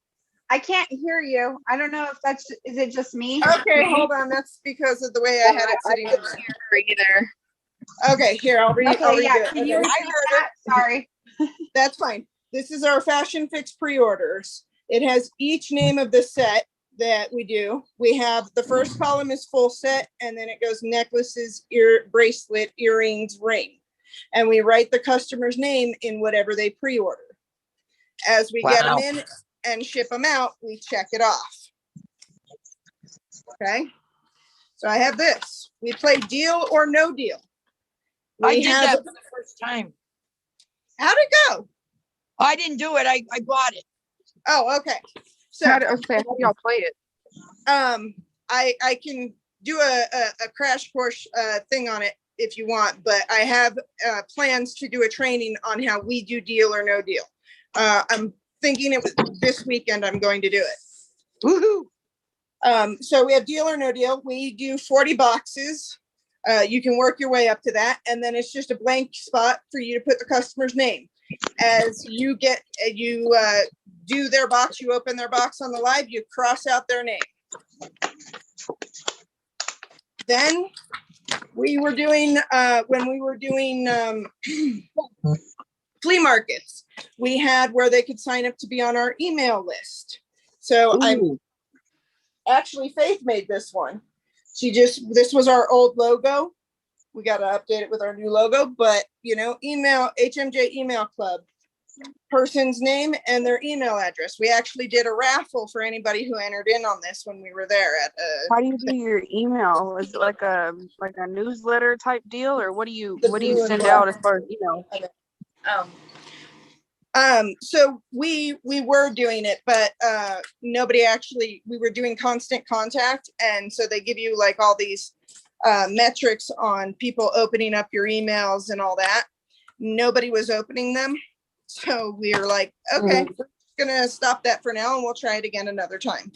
I can't hear you. I don't know if is it just me?
Okay, hold on. That's because of the way I had it sitting.
I couldn't hear her either.
Okay, here, I'll read
Okay, yeah,
it.
can you
Okay.
repeat that? Sorry.
That's fine. This is our Fashion Fix pre-orders. It has each name of the set that we do. We have the first column is full set, and then it goes necklaces, bracelet, earrings, ring. And we write the customer's name in whatever they pre-order. As we get them in and ship them out, we check it off. Okay. So I have this. We play Deal or No Deal.
I did that for the first time.
How'd it go?
I didn't do it. I bought it.
Oh, okay. So
How do y'all play it?
I can do a crash course thing on it if you want, but I have plans to do a training on how we do Deal or No Deal. I'm thinking it was this weekend I'm going to do it.
Woohoo!
So we have Deal or No Deal. We do 40 boxes. You can work your way up to that, and then it's just a blank spot for you to put the customer's name. As you do their box, you open their box on the live, you cross out their name. Then we were doing when we were doing flea markets, we had where they could sign up to be on our email list. So
Ooh.
actually Faith made this one. This was our old logo. We got to update it with our new logo, but email HMJ email club, person's name and their email address. We actually did a raffle for anybody who entered in on this when we were there at
How do you do your email? Is it like a newsletter type deal, or what do you send out as far as email?
So we were doing it, but we were doing constant contact, and so they give you like all these metrics on people opening up your emails and all that. Nobody was opening them, so we were like, okay, we're gonna stop that for now, and we'll try it again another time.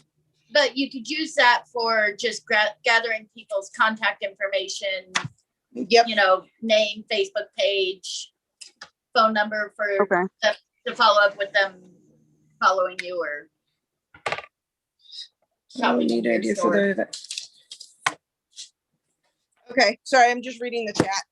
But you could use that for just gathering people's contact information.
Yep.
Name, Facebook page, phone number for to follow up with them following you or shopping in your store.
Okay, sorry, I'm just reading the chat.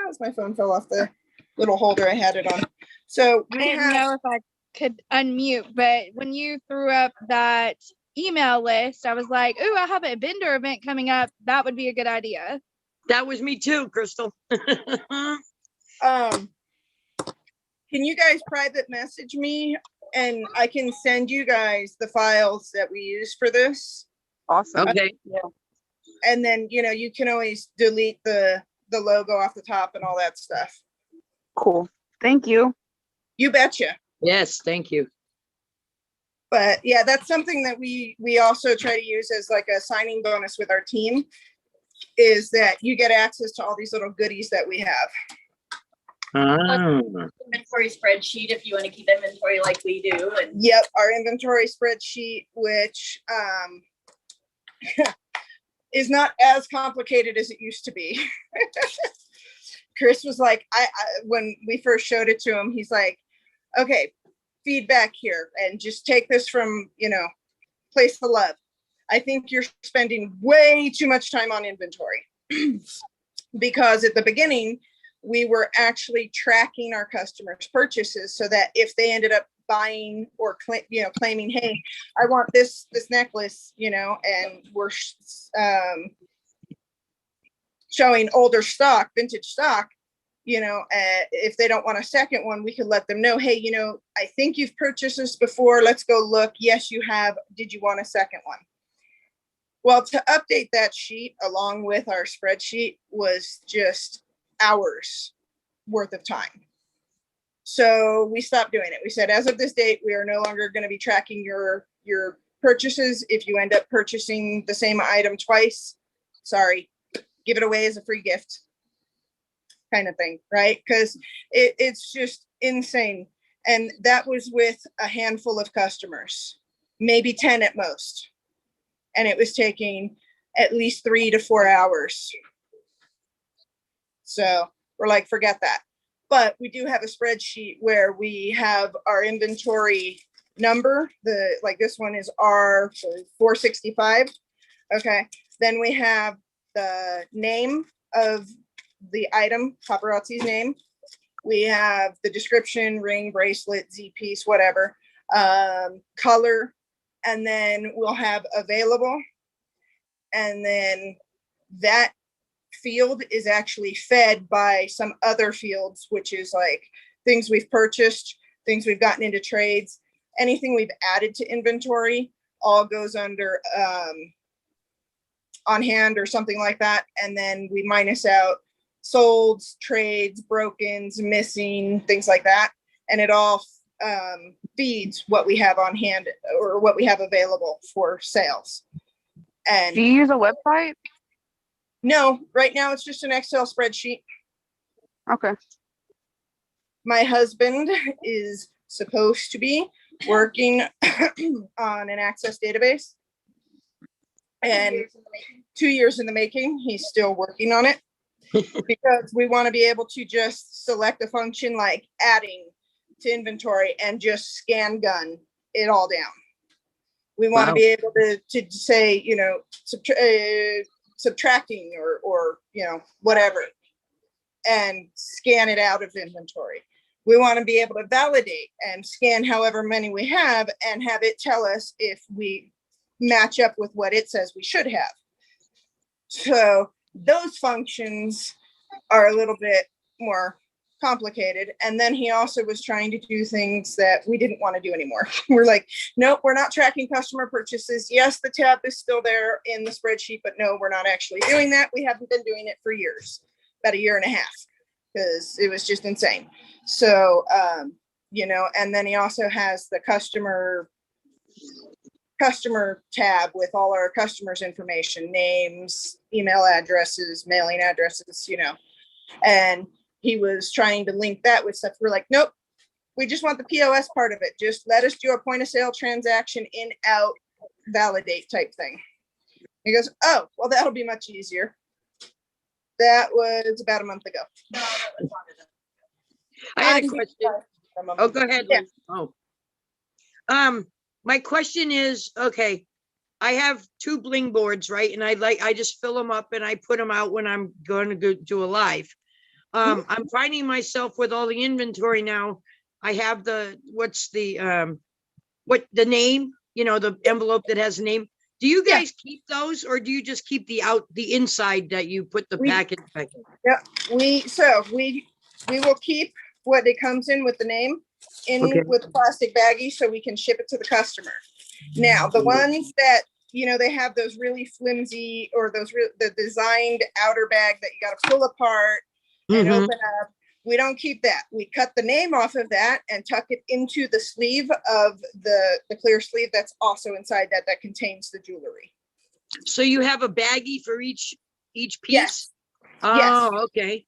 As my phone fell off the little holder I had it on. So
I didn't know if I could unmute, but when you threw up that email list, I was like, ooh, I have a vendor event coming up. That would be a good idea.
That was me too, Crystal.
Can you guys private message me and I can send you guys the files that we use for this?
Awesome.
Okay.
Yeah.
And then, you can always delete the logo off the top and all that stuff.
Cool. Thank you.
You betcha.
Yes, thank you.
But yeah, that's something that we also try to use as like a signing bonus with our team, is that you get access to all these little goodies that we have.
Inventory spreadsheet if you want to keep inventory like we do.
Yep, our inventory spreadsheet, which is not as complicated as it used to be. Chris was like, when we first showed it to him, he's like, okay, feedback here, and just take this from, place of love. I think you're spending way too much time on inventory because at the beginning, we were actually tracking our customers' purchases so that if they ended up buying or claiming, hey, I want this necklace, and we're showing older stock, vintage stock, if they don't want a second one, we could let them know, hey, I think you've purchased this before. Let's go look. Yes, you have. Did you want a second one? Well, to update that sheet along with our spreadsheet was just hours worth of time. So we stopped doing it. We said, as of this date, we are no longer going to be tracking your purchases. If you end up purchasing the same item twice, sorry, give it away as a free gift kind of thing, right? Because it's just insane. And that was with a handful of customers, maybe 10 at most. And it was taking at least 3 to 4 hours. So we're like, forget that. But we do have a spreadsheet where we have our inventory number. This one is R465. Okay. Then we have the name of the item, paparazzi's name. We have the description, ring, bracelet, Z piece, whatever, color, and then we'll have available. And then that field is actually fed by some other fields, which is like things we've purchased, things we've gotten into trades, anything we've added to inventory all goes under on hand or something like that. And then we minus out solds, trades, brokens, missing, things like that. And it all feeds what we have on hand or what we have available for sales. And
do you use a website?
No, right now it's just an Excel spreadsheet.
Okay.
My husband is supposed to be working on an Access database. And 2 years in the making, he's still working on it because we want to be able to just select a function like adding to inventory and just scan gun it all down. We want to be able to say, subtracting or whatever, and scan it out of inventory. We want to be able to validate and scan however many we have and have it tell us if we match up with what it says we should have. So those functions are a little bit more complicated. And then he also was trying to do things that we didn't want to do anymore. We're like, nope, we're not tracking customer purchases. Yes, the tab is still there in the spreadsheet, but no, we're not actually doing that. We haven't been doing it for years, about a year and a half, because it was just insane. So, you know, and then he also has the customer tab with all our customers' information, names, email addresses, mailing addresses, you know, and he was trying to link that with stuff. We're like, nope, we just want the POS part of it. Just let us do a point of sale transaction in, out, validate type thing. He goes, oh, well, that'll be much easier. That was about a month ago.
I had a question. Oh, go ahead,
Yeah.
Liz. Oh. My question is, okay, I have 2 bling boards, right? And I just fill them up and I put them out when I'm going to go do a live. I'm finding myself with all the inventory now. I have the, what's the, what the name, you know, the envelope that has a name. Do you guys keep those, or do you just keep the inside that you put the package back in?
Yeah, we will keep what it comes in with the name in with the plastic baggie so we can ship it to the customer. Now, the ones that, you know, they have those really flimsy, or the designed outer bag that you got to pull apart and open up. We don't keep that. We cut the name off of that and tuck it into the sleeve of the clear sleeve that's also inside that contains the jewelry.
So you have a baggie for each piece?
Yes.
Oh,
yes.
Okay.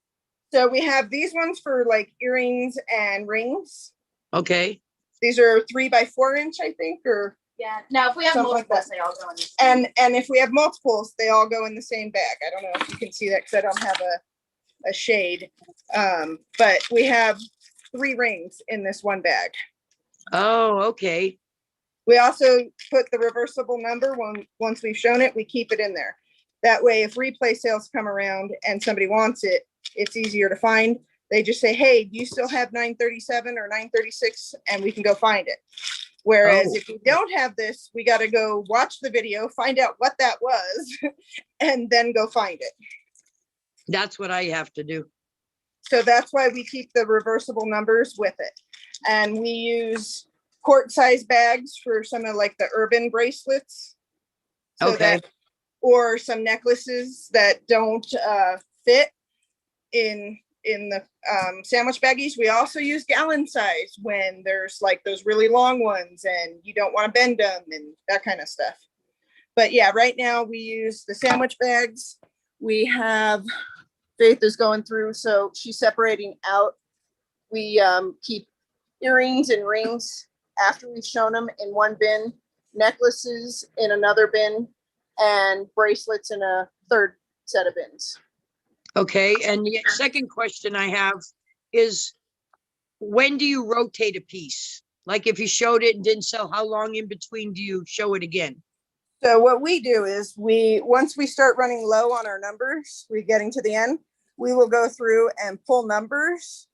So we have these ones for like earrings and rings.
Okay.
These are 3 by 4 inch, I think, or
yeah. Now, if we have multiples, like they all go in the
same. And if we have multiples, they all go in the same bag. I don't know if you can see that because I don't have a shade. But we have 3 rings in this one bag.
Oh, okay.
We also put the reversible number once we've shown it, we keep it in there. That way, if replay sales come around and somebody wants it, it's easier to find. They just say, hey, do you still have 937 or 936? And we can go find it. Whereas if we don't have this, we got to go watch the video, find out what that was, and then go find it.
That's what I have to do.
So that's why we keep the reversible numbers with it. And we use quart size bags for some of like the urban bracelets. So that, or some necklaces that don't fit in the sandwich baggies. We also use gallon size when there's like those really long ones and you don't want to bend them and that kind of stuff. But yeah, right now we use the sandwich bags. We have, Faith is going through, so she's separating out. We keep earrings and rings after we've shown them in one bin, necklaces in another bin, and bracelets in a third set of bins.
Okay, and the second question I have is, when do you rotate a piece? Like if you showed it and didn't sell, how long in between do you show it again?
So what we do is once we start running low on our numbers, we're getting to the end, we will go through and pull numbers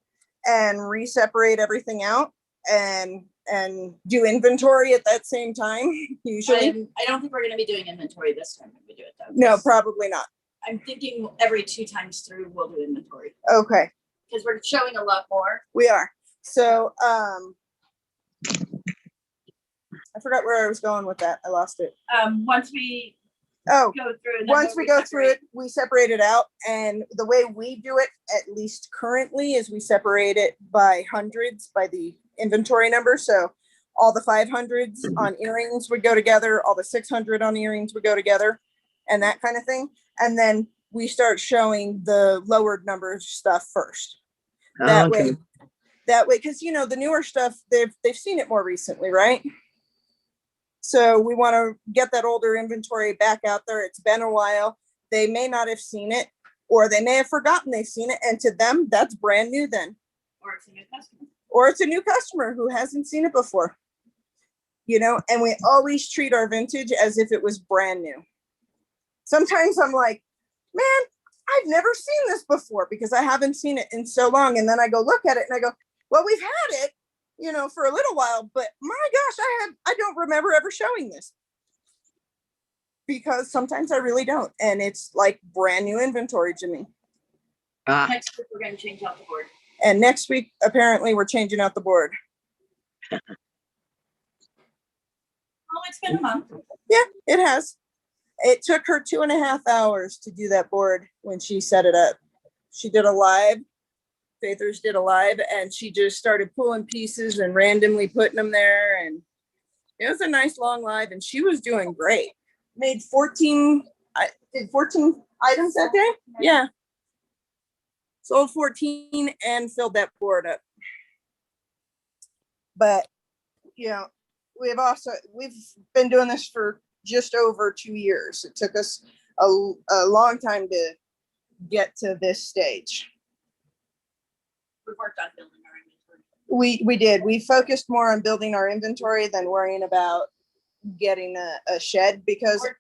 and re-separate everything out and do inventory at that same time, usually.
I don't think we're going to be doing inventory this time when we do it though.
No, probably not.
I'm thinking every 2 times through we'll do inventory.
Okay.
Because we're showing a lot more.
We are. So I forgot where I was going with that. I lost it.
Once we
go
through,
once we go through it, we separate it out. And the way we do it, at least currently, is we separate it by hundreds, by the inventory number. So all the 500s on earrings would go together, all the 600 on earrings would go together, and that kind of thing. And then we start showing the lowered numbers stuff first. That way, because you know the newer stuff, they've seen it more recently, right? So we want to get that older inventory back out there. It's been a while. They may not have seen it, or they may have forgotten they've seen it. And to them, that's brand new then.
Or it's a new customer.
Or it's a new customer who hasn't seen it before. You know, and we always treat our vintage as if it was brand new. Sometimes I'm like, man, I've never seen this before because I haven't seen it in so long. And then I go look at it and I go, Well, we've had it, for a little while, but my gosh, I don't remember ever showing this. Because sometimes I really don't. And it's like brand new inventory to me.
Next week, we're going to change out the board.
And next week, apparently, we're changing out the board.
Oh, it's been a month.
Yeah, it has. It took her 2.5 hours to do that board when she set it up. She did a live. Faithers did a live, and she just started pulling pieces and randomly putting them there. And it was a nice long live, and she was doing great. Made 14 items that day. Yeah. Sold 14 and filled that board up. But, we've been doing this for just over 2 years. It took us a long time to get to this stage.
We've worked on building our inventory.
We did. We focused more on building our inventory than worrying about getting a shed, because
Or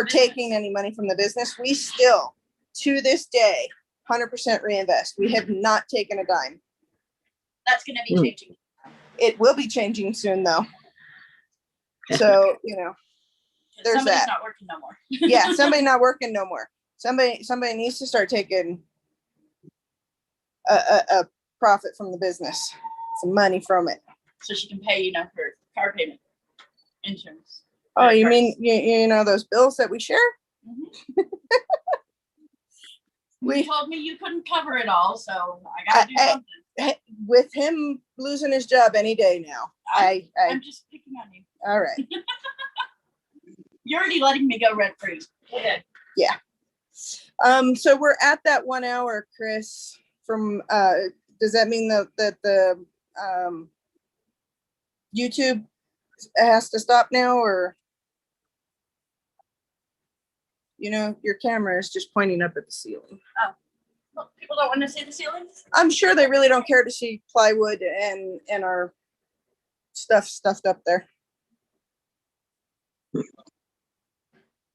taking any money from the business.
We still, to this day, 100% reinvest. We have not taken a dime.
That's going to be changing.
It will be changing soon, though. So, there's
Somebody's
that.
not working no more.
Yeah, somebody not working no more. Somebody needs to start taking a profit from the business, some money from it.
So she can pay, her car payment, insurance.
Oh, you mean those bills that we share?
Mm-hmm. You told me you couldn't cover it all, so I got to do something.
With him losing his job any day now,
I'm just picking on you.
All right.
You're already letting me go rent free. Okay.
Yeah. So we're at that 1 hour, Chris. From does that mean that the YouTube has to stop now, or your camera is just pointing up at the ceiling?
Oh, well, people don't want to see the ceilings?
I'm sure they really don't care to see plywood and our stuff stuffed up there.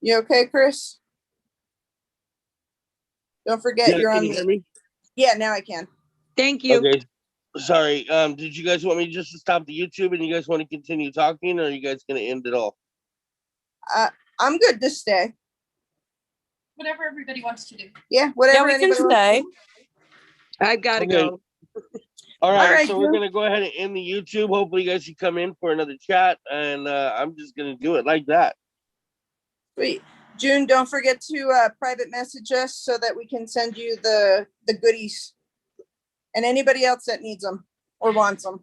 You okay, Chris? Don't forget you're on.
Can you hear me?
Yeah, now I can.
Thank you.
Okay. Sorry. Did you guys want me just to stop the YouTube and you guys want to continue talking, or are you guys going to end it all?
I'm good to stay.
Whatever everybody wants to do.
Yeah, whatever.
Yeah, we can stay. I've got to go.
All right, so
June.
we're going to go ahead and end the YouTube. Hopefully you guys can come in for another chat, and I'm just going to do it like that.
Sweet. June, don't forget to private message us so that we can send you the goodies, and anybody else that needs them or wants them.